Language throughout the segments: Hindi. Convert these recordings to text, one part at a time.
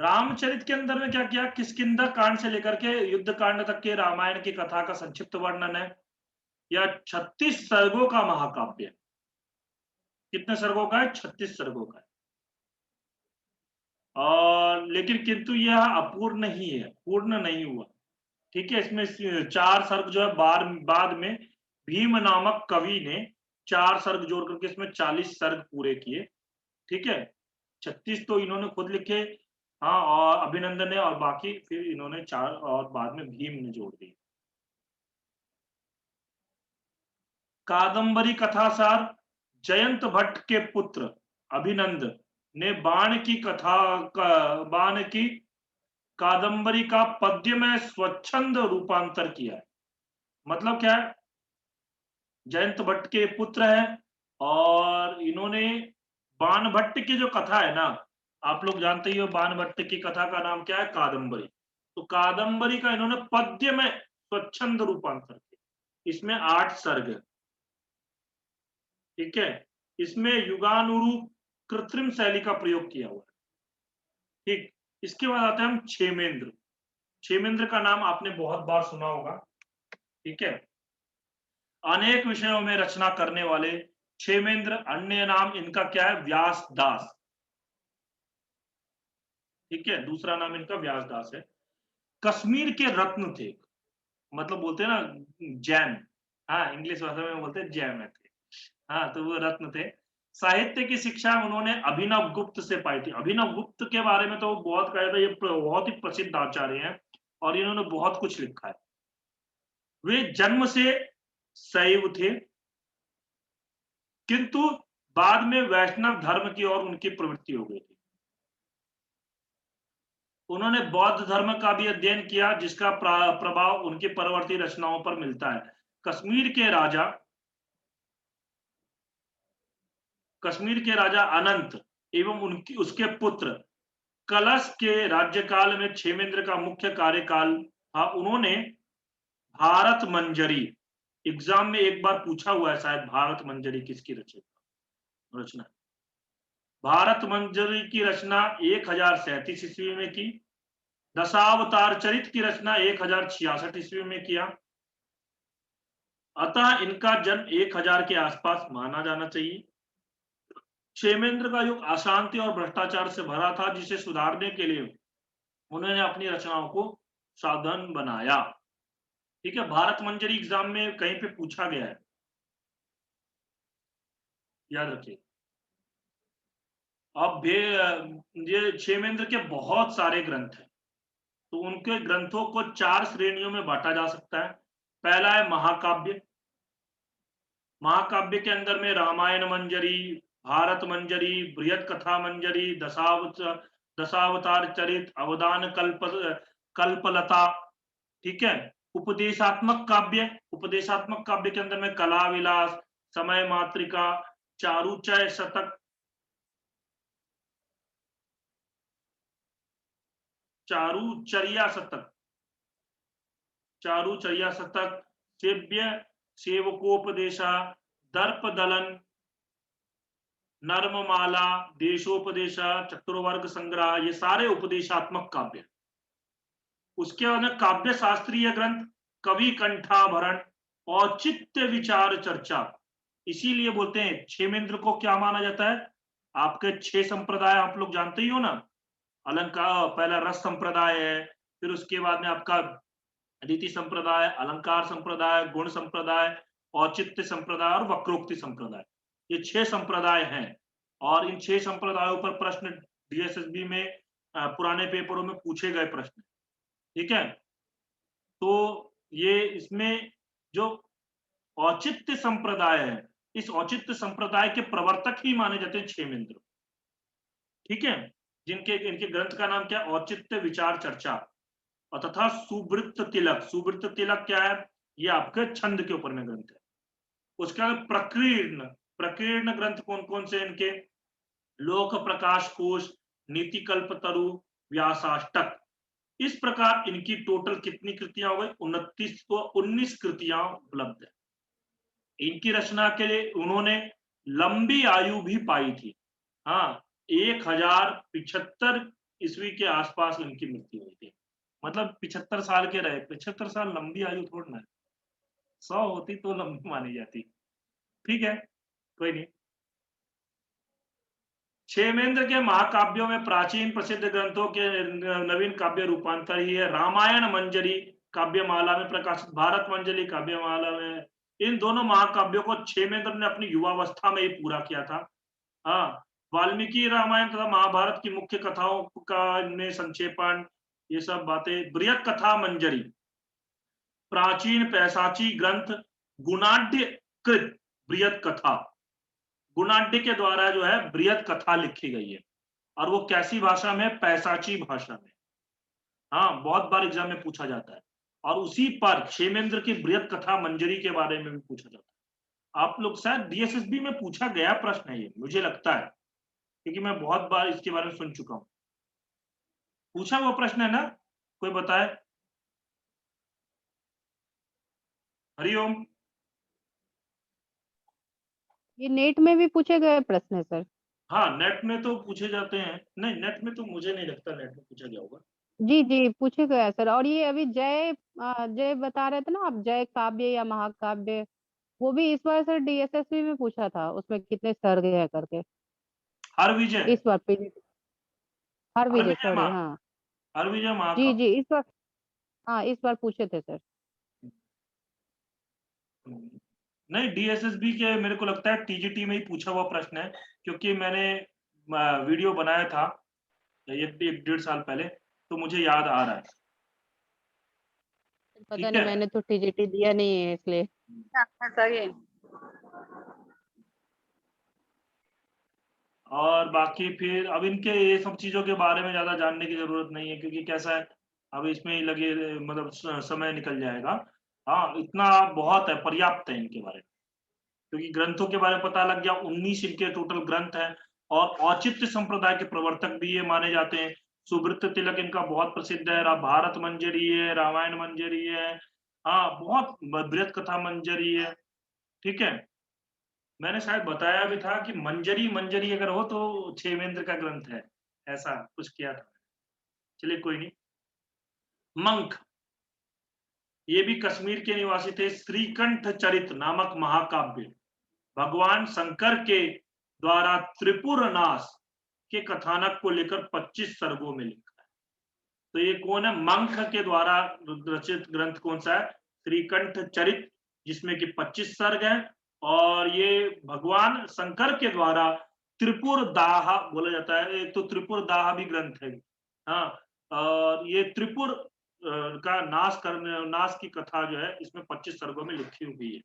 रामचरित के अंदर में क्या किया, किष्किंधा कांड से लेकर के युद्ध कांड तक के रामायण की कथा का संक्षिप्त वर्णन है। या 36 सर्गों का महाकाव्य है। कितने सर्गों का है? 36 सर्गों का है। और लेकिन किंतु यह अपूर्ण ही है, पूर्ण नहीं हुआ। ठीक है, इसमें 4 सर्ग जो है बाद में भीम नामक कवि ने 4 सर्ग जोड़ करके इसमें 40 सर्ग पूरे किए। ठीक है, 36 तो इन्होंने खुद लिखे, हाँ, और अभिनंदन ने, और बाकी फिर इन्होंने 4 और बाद में भीम ने जोड़ दिए। कादंबरी कथासार जयंत भट्ट के पुत्र अभिनंद ने बाण की कादंबरी का पद्य में स्वच्छंद रूपांतर किया है। मतलब क्या है, जयंत भट्ट के पुत्र है, और इन्होंने बाण भट्ट की जो कथा है ना, आप लोग जानते ही हो बाण भट्ट की कथा का नाम क्या है, कादंबरी। तो कादंबरी का इन्होंने पद्य में स्वच्छंद रूपांतर किया। इसमें 8 सर्ग है। ठीक है, इसमें युगानुरूप कृत्रिम शैली का प्रयोग किया हुआ है। ठीक, इसके बाद आते हैं हम क्षेमेंद्र। क्षेमेंद्र का नाम आपने बहुत बार सुना होगा। ठीक है, अनेक विषयों में रचना करने वाले क्षेमेंद्र, अन्य नाम इनका क्या है, व्यास दास। ठीक है, दूसरा नाम इनका व्यास दास है। कश्मीर के रत्न थे, मतलब बोलते हैं ना जैम, हाँ, इंग्लिश भाषा में बोलते हैं जैम है थे। हाँ, तो वो रत्न थे। साहित्य की शिक्षा उन्होंने अभिनव गुप्त से पाई थी। अभिनव गुप्त के बारे में तो बहुत कहा था, ये बहुत ही प्रसिद्ध आचार्य हैं, और इन्होंने बहुत कुछ लिखा है। वे जन्म से शैव थे, किंतु बाद में वैष्णव धर्म की ओर उनकी प्रवृत्ति हो गई थी। उन्होंने बौद्ध धर्म का भी अध्ययन किया, जिसका प्रभाव उनकी परवर्ती रचनाओं पर मिलता है। कश्मीर के राजा कश्मीर के राजा अनंत एवं उनकी उसके पुत्र कलश के राज्यकाल में क्षेमेंद्र का मुख्य कार्यकाल था। उन्होंने भारत मंजरी, एग्जाम में एक बार पूछा हुआ है शायद, भारत मंजरी किसकी रचना? भारत मंजरी की रचना 1037 ईस्वी में की। दशावतार चरित की रचना 1066 ईस्वी में किया। अतः इनका जन्म 1000 के आसपास माना जाना चाहिए। क्षेमेंद्र का युग अशांति और भ्रष्टाचार से भरा था, जिसे सुधारने के लिए उन्होंने अपनी रचनाओं को साधन बनाया। ठीक है, भारत मंजरी एग्जाम में कहीं पे पूछा गया है, याद रखिए। अब ये क्षेमेंद्र के बहुत सारे ग्रंथ हैं, तो उनके ग्रंथों को 4 श्रेणियों में बांटा जा सकता है। पहला है महाकाव्य। महाकाव्य के अंदर में रामायण मंजरी, भारत मंजरी, बृहत कथा मंजरी, दशावतार चरित, अवदान कल्पलता। ठीक है, उपदेशात्मक काव्य। उपदेशात्मक काव्य के अंदर में कला विलास, समय मातृका, चारुचय शतक, चारुचर्या शतक, चारुचर्या शतक, सेव्य सेवकोपदेशा, दर्प दलन, नर्ममाला, देशोपदेशा, चतुर्वर्ग संग्रह, ये सारे उपदेशात्मक काव्य। उसके बाद में काव्य शास्त्रीय ग्रंथ, कवि कंठाभरण, औचित्य विचार चर्चा। इसीलिए बोलते हैं क्षेमेंद्र को क्या माना जाता है, आपके 6 संप्रदाय आप लोग जानते ही हो ना। अलंकार, पहला रस संप्रदाय है, फिर उसके बाद में आपका रीति संप्रदाय, अलंकार संप्रदाय, गुण संप्रदाय, औचित्य संप्रदाय और वक्रोक्ति संप्रदाय। ये 6 संप्रदाय हैं, और इन 6 संप्रदायों पर प्रश्न डीएसएसबी में पुराने पेपरों में पूछे गए प्रश्न। ठीक है, तो ये इसमें जो औचित्य संप्रदाय है, इस औचित्य संप्रदाय के प्रवर्तक ही माने जाते हैं क्षेमेंद्र। ठीक है, जिनके इनके ग्रंथ का नाम क्या है, औचित्य विचार चर्चा, और तथा सुवृत्त तिलक। सुवृत्त तिलक क्या है, ये आपके छंद के ऊपर में ग्रंथ है। उसके बाद प्रकीर्ण, प्रकीर्ण ग्रंथ कौन कौन से इनके, लोक प्रकाश कोश, नीति कल्प तरु, व्यासाष्टक। इस प्रकार इनकी टोटल कितनी कृतियां हो गई, 19 कृतियां उपलब्ध है। इनकी रचना के लिए उन्होंने लंबी आयु भी पाई थी। हाँ, 1075 ईस्वी के आसपास इनकी मृत्यु हुई थी। मतलब 75 साल के रहे। 75 साल लंबी आयु थोड़ी ना है। 100 होती तो लंबी मानी जाती। ठीक है, कोई नहीं। क्षेमेंद्र के महाकाव्यों में प्राचीन प्रसिद्ध ग्रंथों के नवीन काव्य रूपांतर ही है। रामायण मंजरी काव्यमाला में प्रकाशित, भारत मंजरी काव्यमाला में, इन दोनों महाकाव्यों को क्षेमेंद्र ने अपनी युवावस्था में ही पूरा किया था। हाँ, वाल्मीकि रामायण तथा महाभारत की मुख्य कथाओं का इनमें संक्षेपण, ये सब बातें। बृहत कथा मंजरी प्राचीन पैसाची ग्रंथ, गुणाढ्य कृत बृहत कथा, गुणाढ्य के द्वारा जो है बृहत कथा लिखी गई है। और वो कैसी भाषा में? पैसाची भाषा में। हाँ, बहुत बार एग्जाम में पूछा जाता है। और उसी पर क्षेमेंद्र की बृहत कथा मंजरी के बारे में भी पूछा जाता है। आप लोग शायद डीएसएसबी में पूछा गया प्रश्न है ये, मुझे लगता है, क्योंकि मैं बहुत बार इसके बारे में सुन चुका हूँ। पूछा हुआ प्रश्न है ना? कोई बताए? हरिओम। ये नेट में भी पूछे गए प्रश्न है सर। हाँ, नेट में तो पूछे जाते हैं। नहीं, नेट में तो मुझे नहीं लगता नेट में पूछा गया होगा। जी जी पूछे गए हैं सर। और ये अभी जय बता रहे थे ना आप, जय काव्य या महाकाव्य, वो भी इस बार सर डीएसएसबी में पूछा था, उसमें कितने सर्ग है करके। हर विजय, इस बार पीजीटी, हर हर विजय, विजय सॉरी, महा, हाँ। हर विजय जी महाकाव्य। जी इस बार, हाँ इस बार पूछे थे सर। नहीं, डीएसएसबी के मेरे को लगता है टीजीटी में ही पूछा हुआ प्रश्न है, क्योंकि मैंने वीडियो बनाया था एक 1.5 साल पहले, तो मुझे याद आ रहा है। पता ठीक नहीं, है। मैंने तो टीजीटी दिया नहीं है इसलिए। सही। और बाकी फिर अब इनके ये सब चीजों के बारे में ज्यादा जानने की जरूरत नहीं है, क्योंकि कैसा है, अब इसमें ही लगे मतलब समय निकल जाएगा। हाँ, इतना बहुत है, पर्याप्त है इनके बारे में, क्योंकि ग्रंथों के बारे में पता लग गया। 19 इनके टोटल ग्रंथ हैं। और औचित्य संप्रदाय के प्रवर्तक भी ये माने जाते हैं। सुब्रत तिलक इनका बहुत प्रसिद्ध है। भारत मंजरी है, रामायण मंजरी है, हाँ बहुत, बृहत कथा मंजरी है। ठीक है। मैंने शायद बताया भी था कि मंजरी मंजरी अगर हो तो क्षेमेंद्र का ग्रंथ है, ऐसा कुछ किया था। चलिए कोई नहीं। मंख, ये भी कश्मीर के निवासी थे। श्रीकंठ चरित नामक महाकाव्य भगवान शंकर के द्वारा त्रिपुर नाश के कथानक को लेकर 25 सर्गों में लिखा है। तो ये कौन है? मंख के द्वारा रचित ग्रंथ कौन सा है? श्रीकंठ चरित, जिसमें कि 25 सर्ग हैं। और ये भगवान शंकर के द्वारा त्रिपुर दाह बोला जाता है। एक तो त्रिपुर दाह भी ग्रंथ है। हाँ, और ये त्रिपुर का नाश की कथा जो है इसमें 25 सर्गों में लिखी हुई है।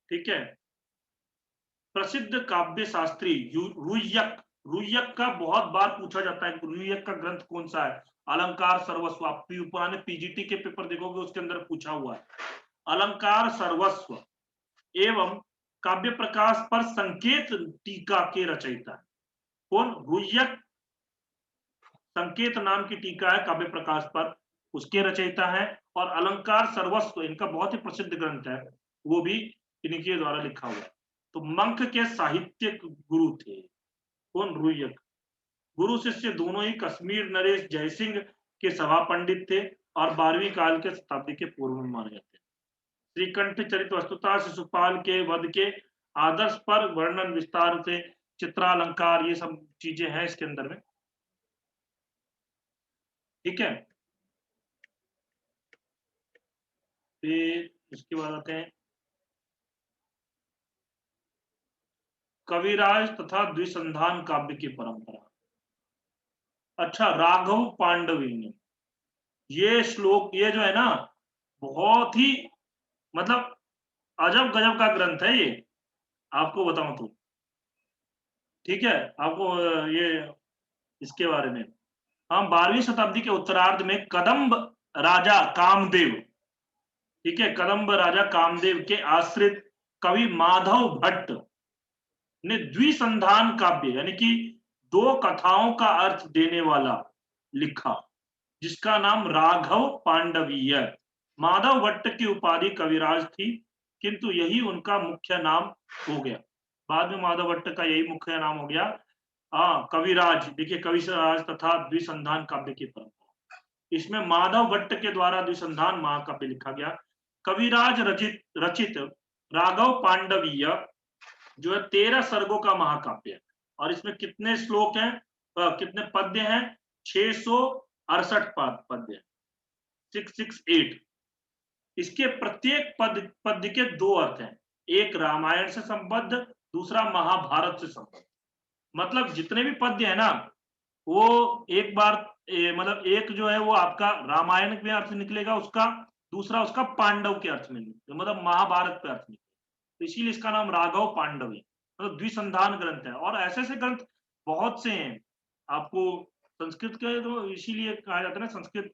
ठीक है। प्रसिद्ध काव्य शास्त्री रुय्यक, रुय्यक का बहुत बार पूछा जाता है, रुय्यक का ग्रंथ कौन सा है? अलंकार सर्वस्व। आप पुराने पीजीटी के पेपर देखोगे, उसके अंदर पूछा हुआ है अलंकार सर्वस्व एवं काव्य प्रकाश पर संकेत टीका के रचयिता। कौन? रुय्यक। संकेत नाम की टीका है काव्य प्रकाश पर, उसके रचयिता है। और अलंकार सर्वस्व इनका बहुत ही प्रसिद्ध ग्रंथ है, वो भी इनके द्वारा लिखा हुआ है। तो मंख के साहित्यिक गुरु थे। कौन? रुय्यक। गुरु शिष्य दोनों ही कश्मीर नरेश जयसिंह के सभा पंडित थे और 12वीं काल के शताब्दी के पूर्व में माने जाते हैं। श्रीकंठ चरित वस्तुतः शिशुपाल के वध के आदर्श पर वर्णन विस्तार से, चित्रालंकार, ये सब चीजें हैं इसके अंदर में। ठीक है। फिर इसके बाद आते हैं कविराज तथा द्विसंधान काव्य की परंपरा। अच्छा, राघव पांडवी ने ये श्लोक, ये जो है ना, बहुत ही मतलब अजब गजब का ग्रंथ है ये, आपको बताऊं तो। ठीक है, आपको ये इसके बारे में, हम 12वीं शताब्दी के उत्तरार्ध में कदम्ब राजा कामदेव, ठीक है, कदम्ब राजा कामदेव के आश्रित कवि माधव भट्ट ने द्विसंधान काव्य, यानी कि दो कथाओं का अर्थ देने वाला, लिखा, जिसका नाम राघव पांडवीय। माधव भट्ट की उपाधि कविराज थी, किंतु यही उनका मुख्य नाम हो गया। बाद में माधव भट्ट का यही मुख्य नाम हो गया। हाँ, कविराज, देखिए कविराज तथा द्विसंधान काव्य की परंपरा। इसमें माधव भट्ट के द्वारा द्विसंधान महाकाव्य लिखा गया। कविराज रचित रचित राघव पांडवीय जो है 13 सर्गों का महाकाव्य है। और इसमें कितने श्लोक हैं, कितने पद्य हैं? 668 पद्य हैं, 668। इसके प्रत्येक पद्य के दो अर्थ हैं, एक रामायण से संबद्ध, दूसरा महाभारत से संबद्ध। मतलब जितने भी पद्य है ना, वो एक बार मतलब एक जो है वो आपका रामायण में अर्थ निकलेगा उसका, दूसरा उसका पांडव के अर्थ में निकलेगा, मतलब महाभारत पे अर्थ निकलेगा। तो इसीलिए इसका नाम राघव पांडव है, मतलब द्विसंधान ग्रंथ है। और ऐसे ऐसे ग्रंथ बहुत से हैं। आपको संस्कृत के तो इसीलिए कहा जाता है ना, संस्कृत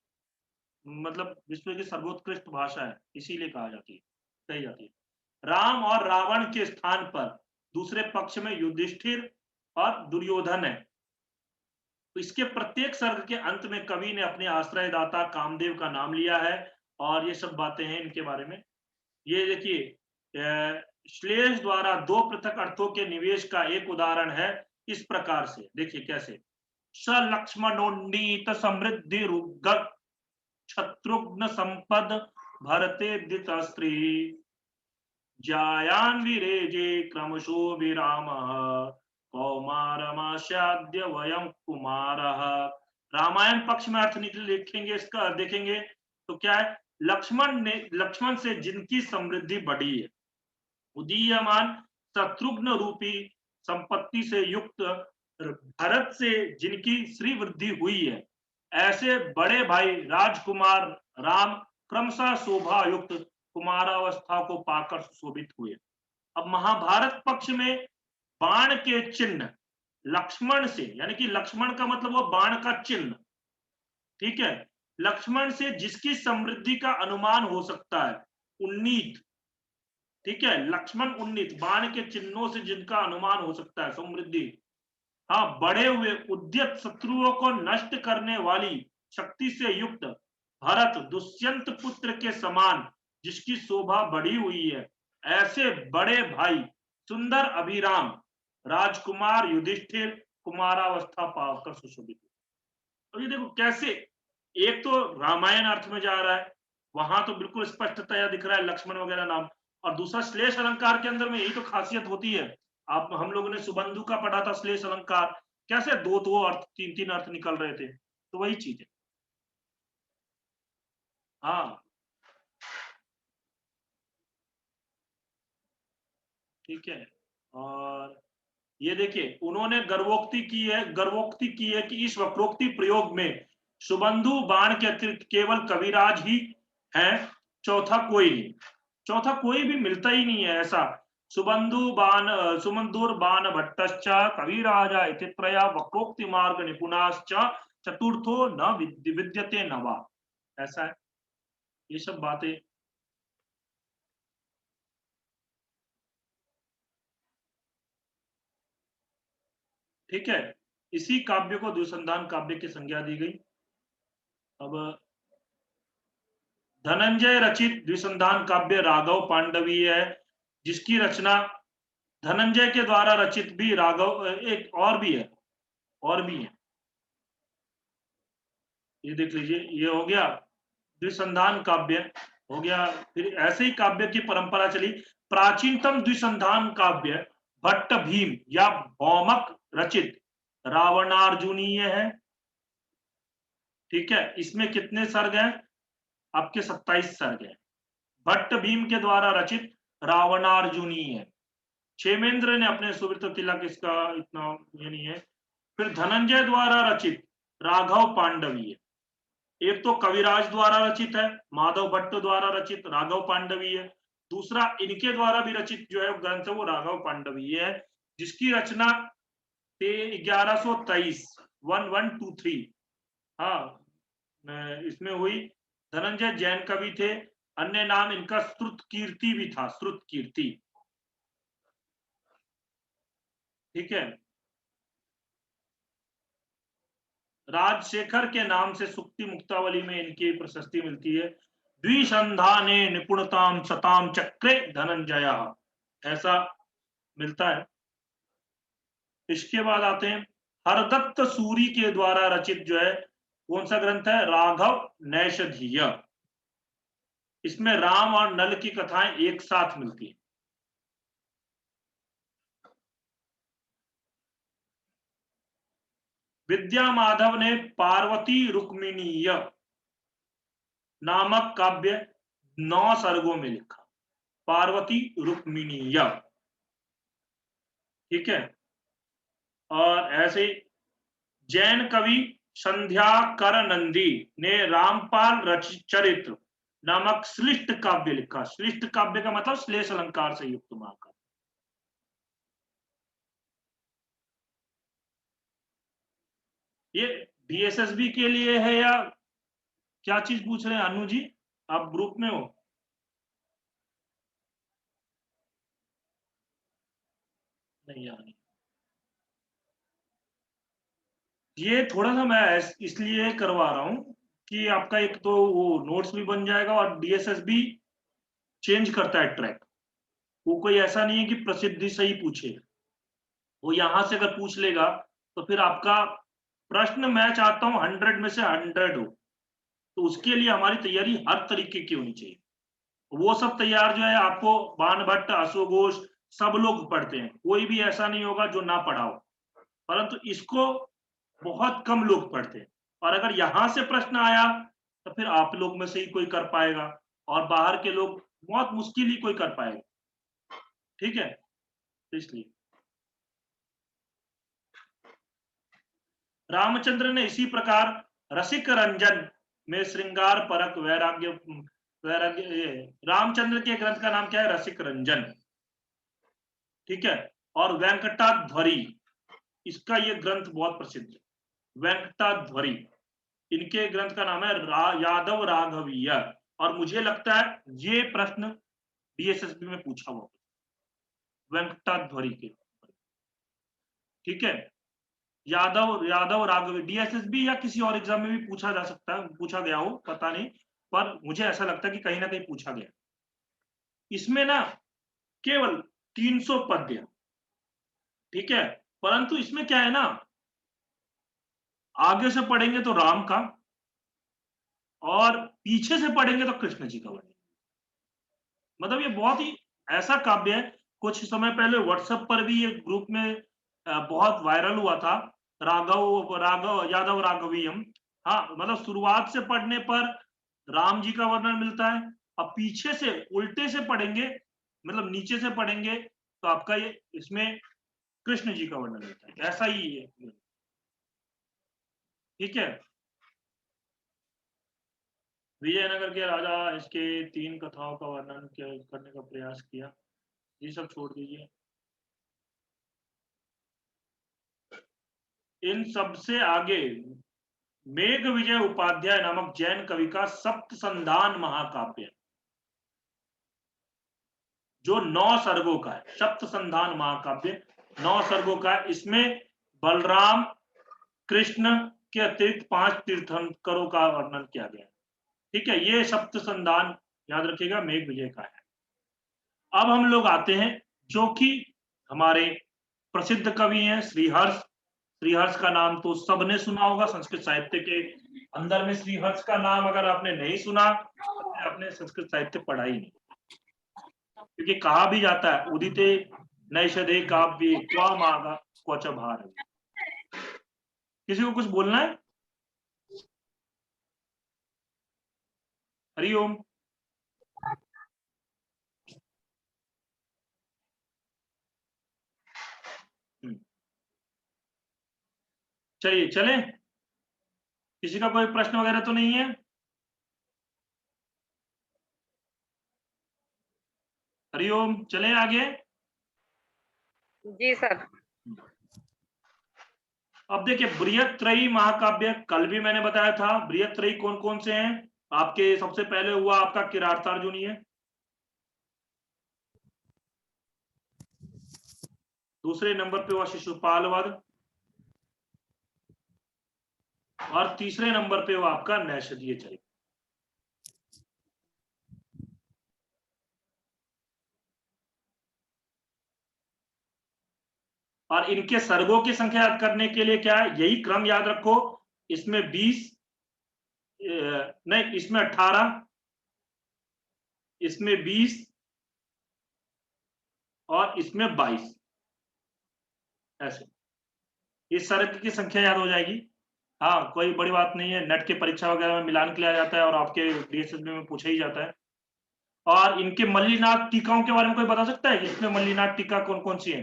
मतलब विश्व की सर्वोत्कृष्ट भाषा है, इसीलिए कही जाती है। राम और रावण के स्थान पर दूसरे पक्ष में युधिष्ठिर और दुर्योधन है। तो इसके प्रत्येक सर्ग के अंत में कवि ने अपने आश्रयदाता कामदेव का नाम लिया है, और ये सब बातें हैं इनके बारे में। ये देखिए, श्लेष द्वारा दो पृथक अर्थों के निवेश का एक उदाहरण है इस प्रकार से, देखिए कैसे। स लक्ष्मणोन्नीत समृद्धि रुग शत्रुघ्न संपद भरते दितस्त्री जायान विरेजे क्रमशो विराम कौमारमास्याद्य वयं कुमारः। रामायण पक्ष में अर्थ लिखेंगे, इसका देखेंगे तो क्या है, लक्ष्मण से जिनकी समृद्धि बढ़ी है, उदीयमान शत्रुघ्न रूपी संपत्ति से युक्त भरत से जिनकी श्री वृद्धि हुई है, ऐसे बड़े भाई राजकुमार राम क्रमशः शोभा युक्त कुमारावस्था को पाकर सुशोभित हुए। अब महाभारत पक्ष में बाण के चिन्ह लक्ष्मण से, यानी कि लक्ष्मण का मतलब वो बाण का चिन्ह, ठीक है, लक्ष्मण से जिसकी समृद्धि का अनुमान हो सकता है, उन्नीत, ठीक है, लक्ष्मण उन्नीत, बाण के चिन्हों से जिनका अनुमान हो सकता है समृद्धि, हाँ, बढ़े हुए उद्यत शत्रुओं को नष्ट करने वाली शक्ति से युक्त भरत दुष्यंत पुत्र के समान जिसकी शोभा बढ़ी हुई है, ऐसे बड़े भाई सुंदर अभिराम राजकुमार युधिष्ठिर कुमारावस्था पाकर सुशोभित। तो ये देखो कैसे, एक तो रामायण अर्थ में जा रहा है, वहां तो बिल्कुल स्पष्टतया दिख रहा है लक्ष्मण वगैरह नाम, और दूसरा श्लेष अलंकार के अंदर में यही तो खासियत होती है। आप हम लोगों ने सुबंधु का पढ़ा था श्लेष अलंकार, कैसे दो दो अर्थ तीन तीन अर्थ निकल रहे थे, तो वही चीज है। हाँ, ठीक है। और ये देखिए उन्होंने गर्वोक्ति की है कि इस वक्रोक्ति प्रयोग में सुबंधु बाण के अतिरिक्त केवल कविराज ही है, चौथा कोई भी मिलता ही नहीं है ऐसा। सुबंधुर बाण भट्टश्च कविराजा इति त्रया वक्रोक्ति मार्ग निपुणाश्च चतुर्थो न विद्यते नवा, ऐसा है। ये सब बातें, ठीक है। इसी काव्य को द्विसंधान काव्य की संज्ञा दी गई। अब धनंजय रचित द्विसंधान काव्य राघव पांडवीय है, जिसकी रचना धनंजय के द्वारा रचित भी राघव एक और भी है, ये देख लीजिए, ये हो गया द्विसंधान काव्य हो गया। फिर ऐसे ही काव्य की परंपरा चली। प्राचीनतम द्विसंधान काव्य भट्ट भीम या भौमक रचित रावणार्जुनीय है, ठीक है। इसमें कितने सर्ग हैं? आपके 27 सर्ग हैं। भट्ट भीम के द्वारा रचित रावणार्जुनीय है। क्षेमेंद्र ने अपने सुवृत्त तिलक, इसका इतना ये नहीं है। फिर धनंजय द्वारा रचित राघव पांडवी है। एक तो कविराज द्वारा रचित है, माधव भट्ट द्वारा रचित राघव पांडवी है। दूसरा इनके द्वारा भी रचित जो है ग्रंथ वो राघव पांडवी है, जिसकी रचना 1123 1123 हाँ इसमें हुई। धनंजय जैन कवि थे, अन्य नाम इनका श्रुत कीर्ति भी था, श्रुत कीर्ति, ठीक है। राजशेखर के नाम से सुक्ति मुक्तावली में इनकी प्रशस्ति मिलती है। द्विसंधाने निपुणताम सताम चक्रे धनंजय, ऐसा मिलता है। इसके बाद आते हैं हरदत्त सूरी के द्वारा रचित जो है कौन सा ग्रंथ है? राघव नैषधीय। इसमें राम और नल की कथाएं एक साथ मिलती हैं। विद्या माधव ने पार्वती रुक्मिणीय नामक काव्य 9 सर्गों में लिखा। पार्वती रुक्मिणीय, ठीक है। और ऐसे जैन कवि संध्याकर नंदी ने रामपाल चरित्र नामक श्लिष्ट काव्य लिखा। श्लिष्ट काव्य का मतलब श्लेष अलंकार से युक्त महाकाव्य। ये डीएसएसबी के लिए है या क्या चीज पूछ रहे हैं अनु जी? आप ग्रुप में हो? नहीं यार, ये थोड़ा सा मैं इसलिए करवा रहा हूं कि आपका एक तो वो नोट्स भी बन जाएगा और डीएसएस भी चेंज करता है ट्रैक। वो कोई ऐसा नहीं है कि प्रसिद्धि से ही पूछे। वो यहां से अगर पूछ लेगा तो फिर आपका प्रश्न मैं चाहता हूं 100 में से 100 हो। तो उसके लिए हमारी तैयारी हर तरीके की होनी चाहिए। वो सब तैयार जो है आपको बाण भट्ट, अश्वघोष सब लोग पढ़ते हैं, कोई भी ऐसा नहीं होगा जो ना पढ़ा हो। परंतु इसको बहुत कम लोग पढ़ते हैं। और अगर यहां से प्रश्न आया तो फिर आप लोग में से ही कोई कर पाएगा और बाहर के लोग बहुत मुश्किल ही कोई कर पाएगा, ठीक है। तो इसलिए रामचंद्र ने इसी प्रकार रसिक रंजन में श्रृंगार परक वैराग्य वैराग्य रामचंद्र के ग्रंथ का नाम क्या है? रसिक रंजन, ठीक है। और वेंकटाध्वरी, इसका ये ग्रंथ बहुत प्रसिद्ध है, वेंकटाध्वरी। इनके ग्रंथ का नाम है यादव राघवीय। और मुझे लगता है ये प्रश्न डीएसएसबी में पूछा हुआ, वेंकटाध्वरी के, ठीक है। यादव राघवी डीएसएसबी या किसी और एग्जाम में भी पूछा जा सकता है, पूछा गया हो पता नहीं, पर मुझे ऐसा लगता है कि कहीं ना कहीं पूछा गया। इसमें ना केवल 300 पद्य, ठीक है। परंतु इसमें क्या है ना, आगे से पढ़ेंगे तो राम का और पीछे से पढ़ेंगे तो कृष्ण जी का वर्णन। मतलब ये बहुत ही ऐसा काव्य है। कुछ समय पहले व्हाट्सएप पर भी ये ग्रुप में बहुत वायरल हुआ था, राघव यादव राघवीयम। हाँ, मतलब शुरुआत से पढ़ने पर राम जी का वर्णन मिलता है, अब पीछे से उल्टे से पढ़ेंगे, मतलब नीचे से पढ़ेंगे तो आपका ये इसमें कृष्ण जी का वर्णन मिलता है। ऐसा ही है, ठीक है। विजयनगर के राजा इसके 3 कथाओं का वर्णन करने का प्रयास किया। ये सब छोड़ दीजिए। इन सबसे आगे मेघ विजय उपाध्याय नामक जैन कवि का सप्त संधान महाकाव्य, जो 9 सर्गों का है। सप्त संधान महाकाव्य 9 सर्गों का है। इसमें बलराम कृष्ण के अतिरिक्त 5 तीर्थंकरों का वर्णन किया गया है, ठीक है। ये सप्त संधान याद रखिएगा, मेघ विजय का है। अब हम लोग आते हैं जो कि हमारे प्रसिद्ध कवि हैं श्रीहर्ष। श्रीहर्ष का नाम तो सबने सुना होगा, संस्कृत साहित्य के अंदर में श्रीहर्ष का नाम अगर आपने नहीं सुना तो आपने संस्कृत साहित्य पढ़ा ही नहीं। क्योंकि कहा भी जाता है उदिते नैषधे काव्ये क्वामागा क्वच भार। किसी को कुछ बोलना है? हरिओम। चलिए चले, किसी का कोई प्रश्न वगैरह तो नहीं है? हरिओम, चले आगे। जी सर। अब देखिए बृहत्त्रयी महाकाव्य कल भी मैंने बताया था। बृहत्त्रयी कौन कौन से हैं आपके? सबसे पहले हुआ आपका किरातार्जुनी है, दूसरे नंबर पे हुआ शिशुपाल वध, और तीसरे नंबर पे हुआ आपका नैषधीय चरित्र। और इनके सर्गों की संख्या याद करने के लिए क्या है, यही क्रम याद रखो। इसमें 20 नहीं, इसमें 18, इसमें 20 और इसमें 22, ऐसे इस सर्ग की संख्या याद हो जाएगी। हाँ, कोई बड़ी बात नहीं है, नेट के परीक्षा वगैरह में मिलान किया जाता है और आपके डीएसएसबी में पूछा ही जाता है। और इनके मल्लिनाथ टीकाओं के बारे में कोई बता सकता है कि इसमें मल्लिनाथ टीका कौन कौन सी है?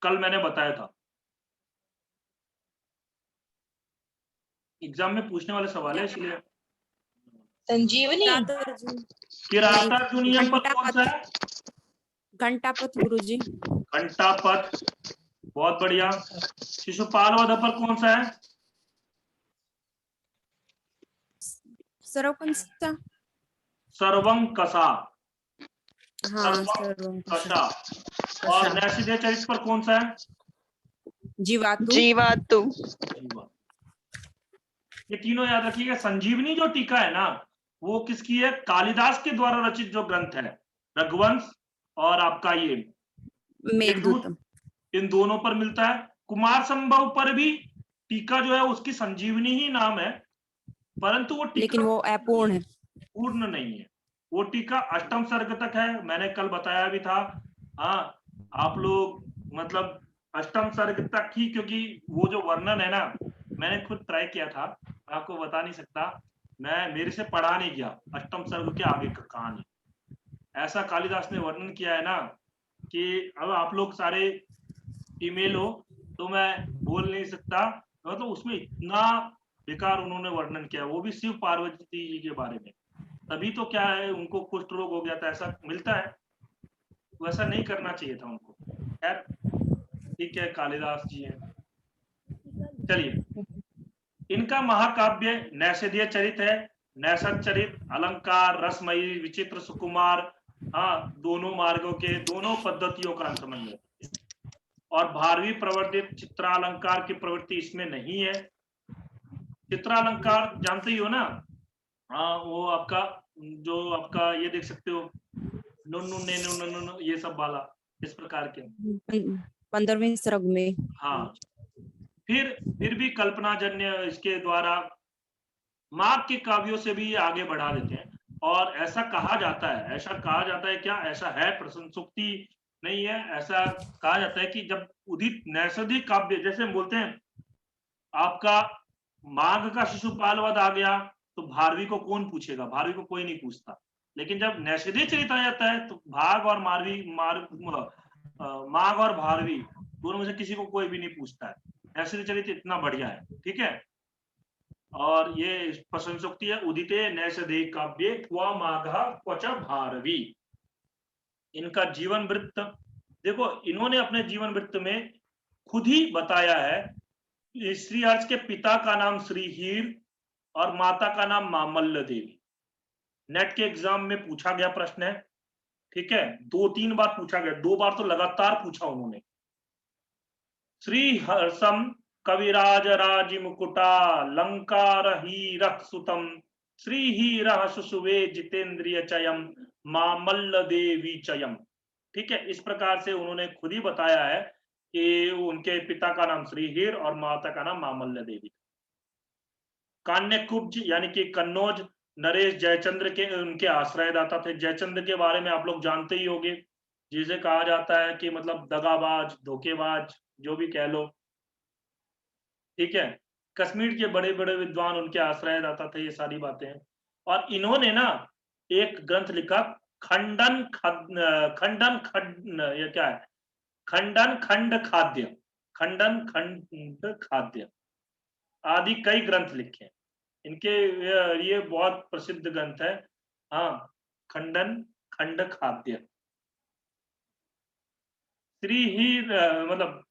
कल मैंने बताया था, एग्जाम में पूछने वाले सवाल है इसलिए। संजीवनी, किरातार्जुनीयम पद कौन सा है? घंटापथ गुरुजी। घंटापथ, बहुत बढ़िया। शिशुपाल वध पर कौन सा है? सर्वंकसा। सर्वंकसा। हाँ, सर्वंकसा। और नैषधीय चरित पर कौन सा है? जीवातु। जीवातु। ये तीनों याद रखिएगा। संजीवनी जो टीका है ना, वो किसकी है? कालिदास के द्वारा रचित जो ग्रंथ है, रघुवंश और आपका ये मेघदूतम, इन दोनों पर मिलता है। कुमार संभव पर भी टीका जो है उसकी संजीवनी ही नाम है, परंतु वो टीका लेकिन वो अपूर्ण है, पूर्ण नहीं है। वो टीका अष्टम सर्ग तक है, मैंने कल बताया भी था। हाँ, आप लोग मतलब अष्टम सर्ग तक ही, क्योंकि वो जो वर्णन है ना, मैंने खुद ट्राई किया था, आपको बता नहीं सकता, मैं मेरे से पढ़ा नहीं गया अष्टम सर्ग के आगे का कहानी। ऐसा कालिदास ने वर्णन किया है ना कि अब आप लोग सारे ईमेल हो तो मैं बोल नहीं सकता, मतलब उसमें इतना बेकार उन्होंने वर्णन किया, वो भी शिव पार्वती जी के बारे में। तभी तो क्या है, उनको कुष्ठ रोग हो गया था, ऐसा मिलता है, वैसा नहीं करना चाहिए था उनको। खैर ठीक है, कालिदास जी हैं। चलिए, इनका महाकाव्य नैषधीय चरित है। नैषध चरित अलंकार, रसमयी, विचित्र, सुकुमार, हाँ, दोनों मार्गों के, दोनों पद्धतियों का संबंध है। और भारवी प्रवर्तित चित्रालंकार की प्रवृत्ति इसमें नहीं है। चित्रालंकार जानते ही हो ना, हाँ, वो आपका जो आपका ये देख सकते हो, नुन ये सब वाला, इस प्रकार के। 15वें सर्ग में। हाँ, फिर भी कल्पनाजन्य इसके द्वारा मार्ग के काव्यों से भी आगे बढ़ा देते हैं। और ऐसा कहा जाता है क्या, ऐसा है, प्रशंसोक्ति नहीं है, ऐसा कहा जाता है कि जब उदित नैषधीय काव्य, जैसे हम बोलते हैं आपका माघ का शिशुपाल वध आ गया तो भारवी को कौन पूछेगा, भारवी को कोई नहीं पूछता। लेकिन जब नैषधीय चरित आ जाता है तो माघ और भारवी दोनों में से किसी को कोई भी नहीं पूछता है। नैषधीय चरित इतना बढ़िया है, ठीक है। और ये प्रशंसोक्ति है, उदिते नैषधीय काव्ये क्व माघा क्वच भारवी। इनका जीवन वृत्त देखो, इन्होंने अपने जीवन वृत्त में खुद ही बताया है। श्रीहर्ष के पिता का नाम श्रीहीर और माता का नाम मामल्ल देवी। नेट के एग्जाम में पूछा गया प्रश्न है, ठीक है, 2-3 बार पूछा गया, 2 बार तो लगातार पूछा उन्होंने। श्रीहर्षम कविराज राज मुकुटा लंकार हीरः सुतम श्रीहीरः शुशुवे जितेंद्रिय चयम मामल्ल देवी चयम। ठीक है, इस प्रकार से उन्होंने खुद ही बताया है कि उनके पिता का नाम श्रीहीर और माता का नाम मामल्ल देवी। कान्यकुब्ज यानी कि कन्नौज नरेश जयचंद्र के उनके आश्रयदाता थे। जयचंद्र के बारे में आप लोग जानते ही होंगे, जिसे कहा जाता है कि मतलब दगाबाज, धोखेबाज, जो भी कह लो, ठीक है। कश्मीर के बड़े बड़े विद्वान उनके आश्रयदाता थे, ये सारी बातें हैं। और इन्होंने ना एक ग्रंथ लिखा, खंडन ये क्या है, खंडन खंड खाद्य, खंडन खंड खाद्य आदि कई ग्रंथ लिखे हैं इनके। ये बहुत प्रसिद्ध ग्रंथ है, हाँ, खंडन खंड खाद्य। मतलब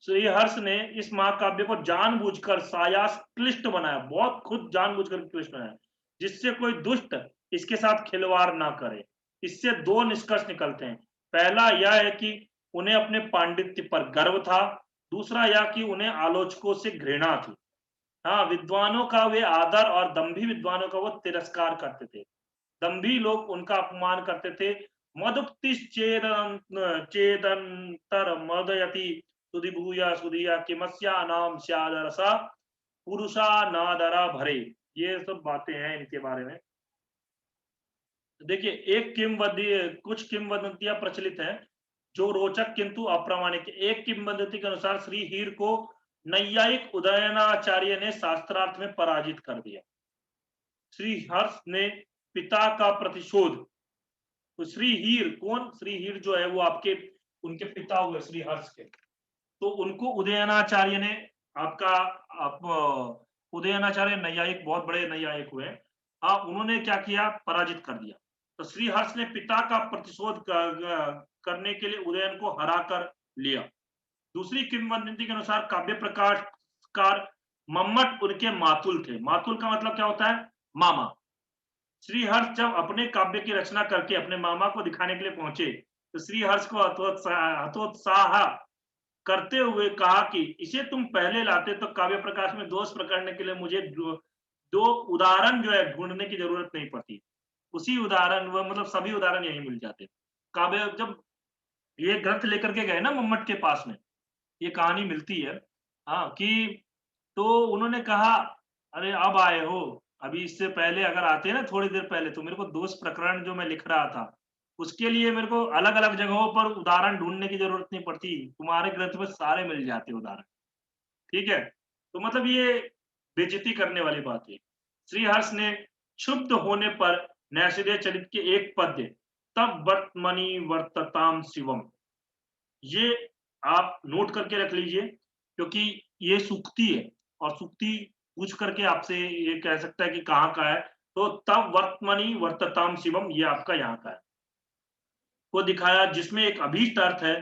श्रीहर्ष ने इस महाकाव्य को जानबूझकर सायास क्लिष्ट बनाया, बहुत खुद जानबूझकर क्लिष्ट बनाया, जिससे कोई दुष्ट इसके साथ खिलवाड़ ना करे। इससे 2 निष्कर्ष निकलते हैं। पहला यह है कि उन्हें अपने पांडित्य पर गर्व था, दूसरा यह कि उन्हें आलोचकों से घृणा थी। हाँ, विद्वानों का वे आदर और दंभी विद्वानों का वो तिरस्कार करते थे। दंभी लोग उनका अपमान करते थे चेदंतर मदयति सुधिभूया सुधिया किमस्या नाम स्यादरसा पुरुषा नादरा भरे। ये सब बातें हैं इनके बारे में। देखिए, कुछ किंवदंतियां प्रचलित हैं जो रोचक किंतु अप्रामाणिक। एक किंवदंती के अनुसार श्री हीर को नैयायिक उदयनाचार्य ने शास्त्रार्थ में पराजित कर दिया। श्री हर्ष ने पिता का प्रतिशोध, तो श्री हीर कौन? श्री हीर जो है वो उनके पिता हुए श्री हर्ष के, तो उनको उदयनाचार्य ने उदयनाचार्य नैयायिक, बहुत बड़े नैयायिक हुए। हाँ, उन्होंने क्या किया? पराजित कर दिया। तो श्री हर्ष ने पिता का प्रतिशोध करने के लिए उदयन को हरा कर लिया। दूसरी किंवदंती के अनुसार काव्य प्रकाशकार मम्मट उनके मातुल थे। मातुल का मतलब क्या होता है? मामा। श्री हर्ष जब अपने काव्य की रचना करके अपने मामा को दिखाने के लिए पहुंचे तो श्री हर्ष को हतोत्साह करते हुए कहा कि इसे तुम पहले लाते तो काव्य प्रकाश में दोष पकड़ने के लिए मुझे दो उदाहरण जो है ढूंढने की जरूरत नहीं पड़ती। उसी उदाहरण, वो मतलब सभी उदाहरण यही मिल जाते। काव्य जब ये ग्रंथ लेकर के गए ना मम्मट के पास में, ये कहानी मिलती है हाँ, कि तो उन्होंने कहा अरे अब आए हो, अभी इससे पहले अगर आते ना थोड़ी देर पहले तो मेरे को दोष प्रकरण जो मैं लिख रहा था उसके लिए मेरे को अलग अलग जगहों पर उदाहरण ढूंढने की जरूरत नहीं पड़ती, तुम्हारे ग्रंथ में सारे मिल जाते उदाहरण। ठीक है, तो मतलब ये बेइज्जती करने वाली बात है। श्री हर्ष ने क्षुब्ध होने पर नैषधीय चरित के एक पद्य तब वर्तमनि वर्तताम शिवम, ये आप नोट करके रख लीजिए क्योंकि ये सूक्ति है और सूक्ति पूछ करके आपसे ये कह सकता है कि कहाँ का है। तो तब वर्तमनि वर्तताम शिवम, ये आपका यहाँ का है, को दिखाया जिसमें एक अभीष्ट अर्थ है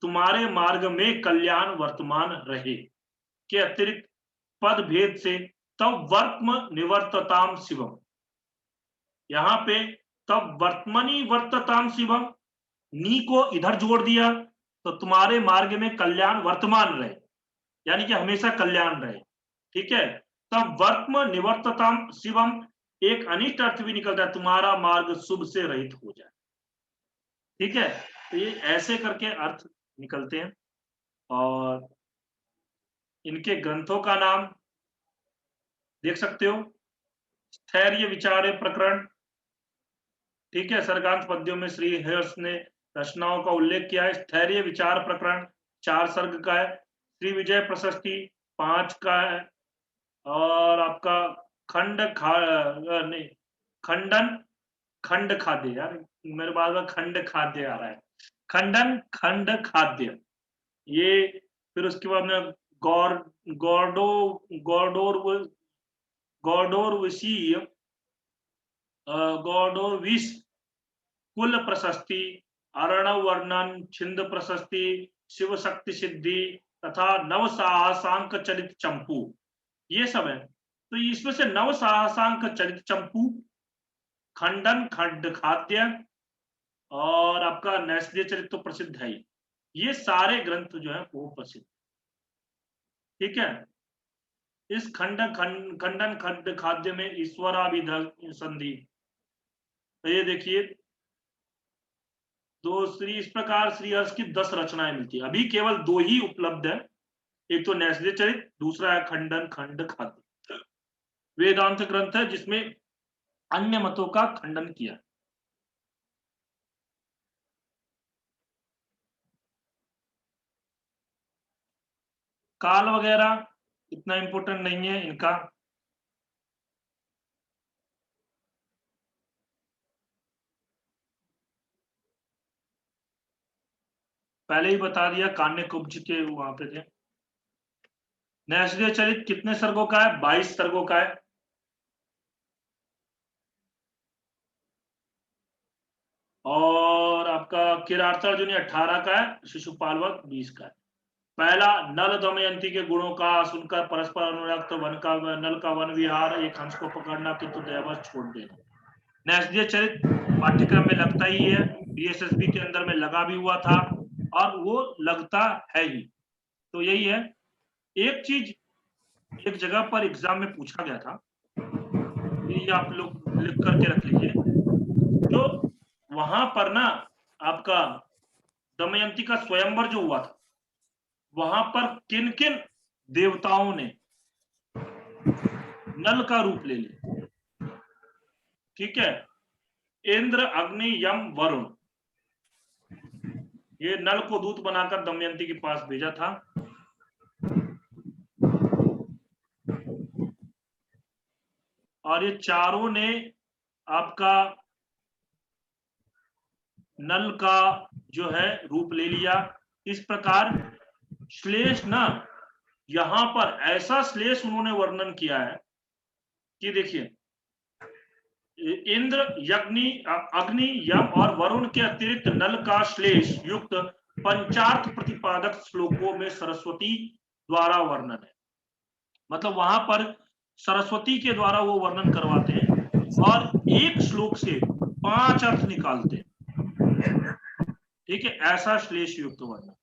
तुम्हारे मार्ग में कल्याण वर्तमान रहे के अतिरिक्त पद भेद से तब वर्तम निवर्तताम शिवम, यहाँ पे तब वर्तमनि वर्तताम शिवम, नी को इधर जोड़ दिया तो तुम्हारे मार्ग में कल्याण वर्तमान रहे, यानी कि हमेशा कल्याण रहे। ठीक है, तब वर्तम निवर्तताम शिवम एक अनिष्ट अर्थ भी निकलता है, तुम्हारा मार्ग शुभ से रहित हो जाए। ठीक है, तो ये ऐसे करके अर्थ निकलते हैं। और इनके ग्रंथों का नाम देख सकते हो, स्थैर्य विचार प्रकरण। ठीक है, सर्गांत पद्यों में श्री हर्ष ने रचनाओं का उल्लेख किया है। स्थैर्य विचार प्रकरण 4 सर्ग का है। श्री विजय प्रशस्ति 5 का है। और आपका खंड खाद्य, यार मेरे बार बार खंड खाद्य आ रहा है, खंड खाद्य, ये फिर उसके बाद में गौडोरविश कुल प्रशस्ति, अर्णव वर्णन, छिंद प्रशस्ति, शिव शक्ति सिद्धि तथा नव साहसांक चरित चंपू, ये सब है। तो इसमें से नव साहसांक चरित चंपू, खंडन खंड खाद्य और आपका नैषधीय चरित तो प्रसिद्ध है ही। ये सारे ग्रंथ जो है वो प्रसिद्ध। ठीक है, इस खंडन खंड खाद्य में ईश्वराभिध संधि, तो ये देखिए इस प्रकार श्री हर्ष की 10 रचनाएं मिलती है। अभी केवल 2 ही उपलब्ध है, एक तो नैषधीय चरित, दूसरा है खंडन खंड खाद्य। वेदांत ग्रंथ है जिसमें अन्य मतों का खंडन किया। काल वगैरह इतना इंपॉर्टेंट नहीं है इनका। पहले ही बता दिया, कान्य कुब्ज के वहां पे थे। नैषधीय चरित कितने सर्गों का है? 22 सर्गों का है। और आपका किरातार्जुनी 18 का है, शिशुपालवध 20 का है। पहला, नल दमयंती के गुणों का सुनकर परस्पर अनुरक्त नल का वन विहार, एक हंस को पकड़ना किंतु दयावश छोड़ देना। नैषधीय चरित पाठ्यक्रम में लगता ही है, बीएसएसबी के अंदर में लगा भी हुआ था और वो लगता है ही। तो यही है। एक चीज एक जगह पर एग्जाम में पूछा गया था, ये आप लोग लिख करके रख लीजिए, जो वहां पर ना आपका दमयंती का स्वयंवर जो हुआ था, वहां पर किन किन देवताओं ने नल का रूप ले लिया? ठीक है, इंद्र, अग्नि, यम, वरुण, ये नल को दूत बनाकर दमयंती के पास भेजा था। और ये चारों ने आपका नल का जो है रूप ले लिया। इस प्रकार श्लेष ना, यहां पर ऐसा श्लेष उन्होंने वर्णन किया है कि देखिए, इंद्र, अग्नि, यम और वरुण के अतिरिक्त नल का श्लेष युक्त पंचार्थ प्रतिपादक श्लोकों में सरस्वती द्वारा वर्णन है। मतलब वहां पर सरस्वती के द्वारा वो वर्णन करवाते हैं और एक श्लोक से 5 अर्थ निकालते हैं। ठीक है, ऐसा श्लेष युक्त वर्णन।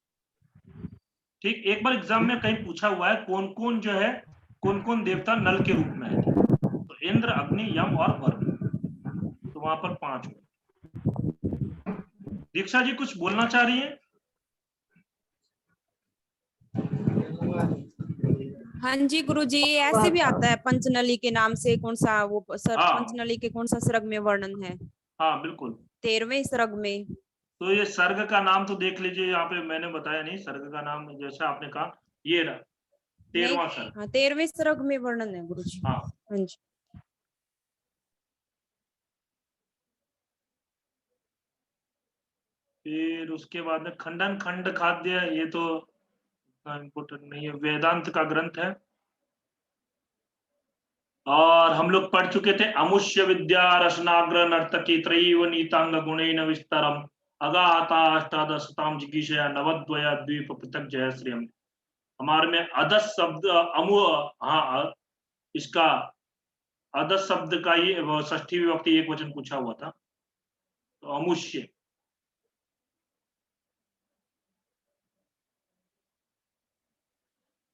ठीक, एक बार एग्जाम में कहीं पूछा हुआ है कौन कौन जो है, कौन कौन देवता नल के रूप में है, तो इंद्र, अग्नि, यम और वरुण, तो वहां पर 5 हुए। दीक्षा जी कुछ बोलना चाह रही हैं? हाँ जी गुरुजी, ऐसे भी आता है पंचनली के नाम से, कौन सा वो सर, हाँ पंचनली के कौन सा सर्ग में वर्णन है? हाँ बिल्कुल। 13वें सर्ग में। तो ये सर्ग का नाम तो देख लीजिए, यहाँ पे मैंने बताया नहीं सर्ग का नाम, जैसा आपने कहा ये रहा नहीं, 13वां सर्ग। हाँ 13वें सर्ग में वर्णन है गुरुजी। हाँ, हाँ जी। फिर उसके बाद में खंडन खंड खाद्य, ये तो इम्पोर्टेंट नहीं है, वेदांत का ग्रंथ है। और हम लोग पढ़ चुके थे अमुष्य विद्या रसनाग्र नर्तकी त्रयीव नीतांग गुणेन विस्तरम अगाता अष्टादशताम जिगीषया नवद्वया द्वीप पृथक जय श्रियम। हमारे में अदस शब्द अमु, हाँ इसका अदस शब्द का ही षष्ठी विभक्ति एक वचन पूछा हुआ था, तो अमुष्य।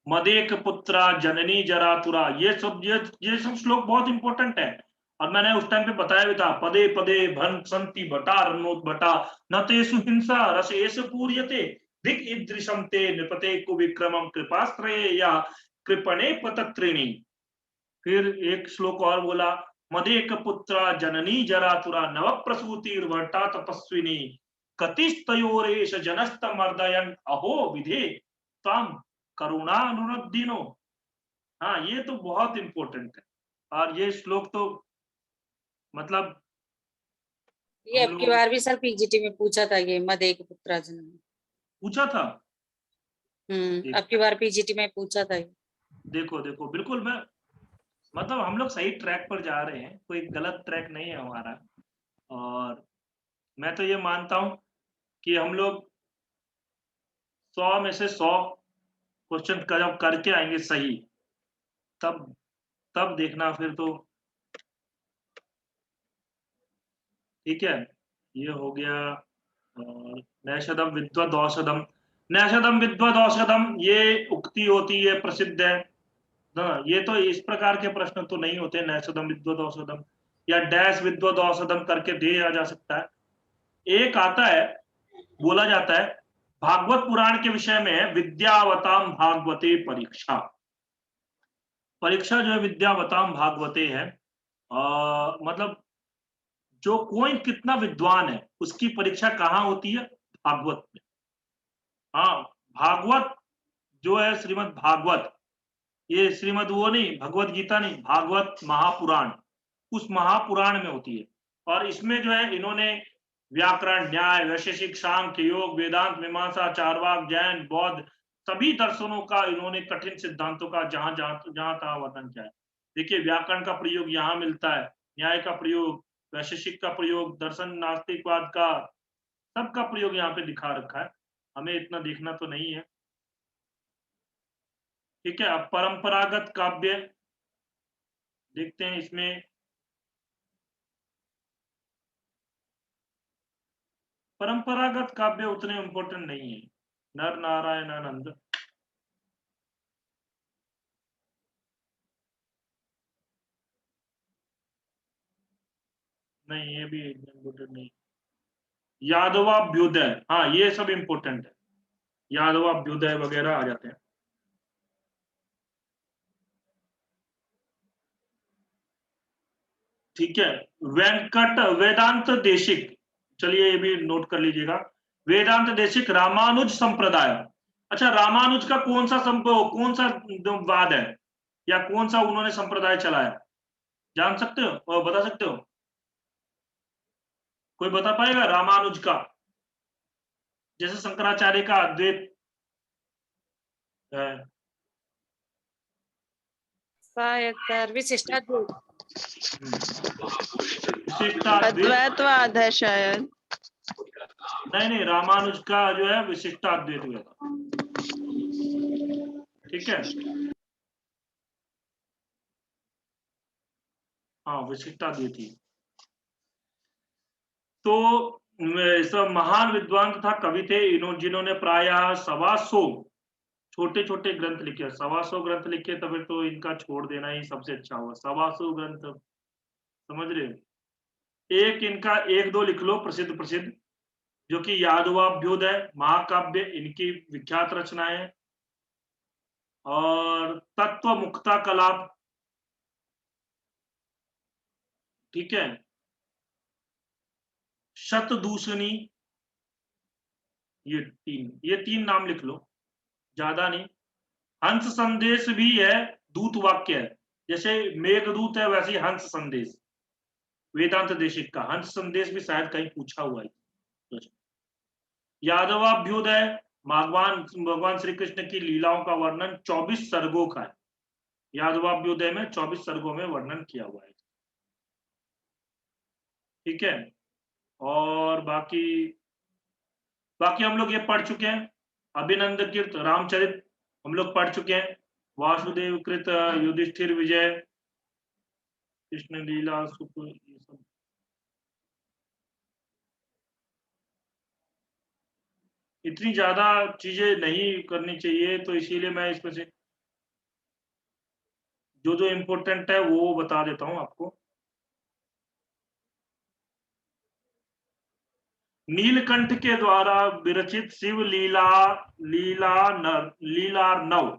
मदेक पुत्रा जननी जरातुरा, ये सब श्लोक बहुत इंपॉर्टेंट है। और मैंने उस टाइम पे बताया भी था, पदे पदे भंसंति भटा रनोत भटा न तेसु हिंसा रसेश पूर्यते दिक ईदृशम ते नृपते कुविक्रमम कृपाश्रये या कृपणे पतत्रिणी। फिर एक श्लोक और बोला, मदेक पुत्रा जननी जरातुरा नव प्रसूतिर्भटा तपस्विनी कतिस्तयोरेश जनस्त मर्दयन अहो विधे ताम करुणा अनुरदिनो। हाँ, ये तो बहुत इंपॉर्टेंट है। और ये श्लोक तो मतलब ये हम अब की लोग बार भी सर पीजीटी में पूछा था, ये मदेक पुत्रा जननी। पूछा था। अब की बार पीजीटी में पूछा था ये। देखो देखो, बिल्कुल मैं मतलब हम लोग सही ट्रैक पर जा रहे हैं, कोई गलत ट्रैक नहीं है हमारा। और मैं तो ये मानता हूं कि हम लोग 100 में से 100 क्वेश्चन जब करके आएंगे सही, तब तब देखना फिर तो। ठीक है, ये हो गया। और नैषधम विद्वद औषधम, नैषधम विद्वद औषधम, ये उक्ति होती है, प्रसिद्ध है ना। ये तो इस प्रकार के प्रश्न तो नहीं होते, नैषधम विद्वद औषधम या डैश विद्वद औषधम करके दिया जा सकता है। एक आता है, बोला जाता है भागवत पुराण के विषय में है, विद्यावताम भागवते परीक्षा। परीक्षा जो है विद्यावताम भागवते है, मतलब जो कोई कितना विद्वान है उसकी परीक्षा कहाँ होती है? भागवत में। हाँ, भागवत जो है श्रीमद् भागवत, ये श्रीमद् वो नहीं, भगवत गीता नहीं, भागवत महापुराण, उस महापुराण में होती है। और इसमें जो है इन्होंने व्याकरण, न्याय, वैशेषिक, सांख्य, योग, वेदांत, मीमांसा, चारवाक, जैन, बौद्ध, सभी दर्शनों का इन्होंने कठिन सिद्धांतों का जहां जहां जहां तहां वर्णन किया है। देखिए, व्याकरण का प्रयोग यहाँ मिलता है, न्याय का प्रयोग, वैशेषिक का प्रयोग, दर्शन नास्तिकवाद का, सबका प्रयोग यहाँ पे दिखा रखा है। हमें इतना देखना तो नहीं है। ठीक है, अब परंपरागत काव्य देखते हैं। इसमें परंपरागत काव्य उतने इंपॉर्टेंट नहीं है। नर नारायण आनंद, नहीं ये भी इम्पोर्टेंट नहीं। यादवाभ्युदय, हाँ ये सब इंपॉर्टेंट है, यादवाभ्युदय वगैरह आ जाते हैं। ठीक है, वेंकट वेदांत देशिक, चलिए ये भी नोट कर लीजिएगा, वेदांत देशिक रामानुज संप्रदाय। अच्छा, रामानुज का कौन सा वाद है या कौन सा उन्होंने संप्रदाय चलाया, जान सकते हो और बता सकते हो? कोई बता पाएगा रामानुज का? जैसे शंकराचार्य का अद्वैत है। शायद विशिष्टाद्वैत। विशिष्टाद्वैत अद्वैतवाद है शायद। नहीं, रामानुज का जो है विशिष्टाद्वैत हुआ था। ठीक है, हाँ विशिष्टाद्वैती। तो सब महान विद्वान तथा कवि थे, जिन्होंने प्रायः 125 छोटे छोटे ग्रंथ लिखे। 125 ग्रंथ लिखे तो फिर तो इनका छोड़ देना ही सबसे अच्छा होगा। 125 ग्रंथ, समझ रहे हो? एक इनका 1-2 लिख लो प्रसिद्ध, जो कि यादवाभ्युदय, महाकाव्य इनकी विख्यात रचनाएं हैं, और तत्व मुक्ता कलाप, ठीक है, शतदूषणी, ये तीन नाम लिख लो, ज्यादा नहीं। हंस संदेश भी है, दूत वाक्य है, जैसे मेघदूत है वैसे ही हंस संदेश, वेदांत देशिक का हंस संदेश भी शायद कहीं पूछा हुआ है। यादवाभ्युदय भगवान श्री कृष्ण की लीलाओं का वर्णन 24 सर्गों का है। यादवाभ्युदय में 24 सर्गों में वर्णन किया हुआ है। ठीक है, और बाकी हम लोग ये पढ़ चुके हैं। अभिनंद कृत रामचरित हम लोग पढ़ चुके हैं। वासुदेव कृत युधिष्ठिर विजय, कृष्ण लीला सुख, ये सब इतनी ज्यादा चीजें नहीं करनी चाहिए, तो इसीलिए मैं इसमें से जो जो इम्पोर्टेंट है वो बता देता हूं आपको। नीलकंठ के द्वारा विरचित शिव लीला लीलार्णव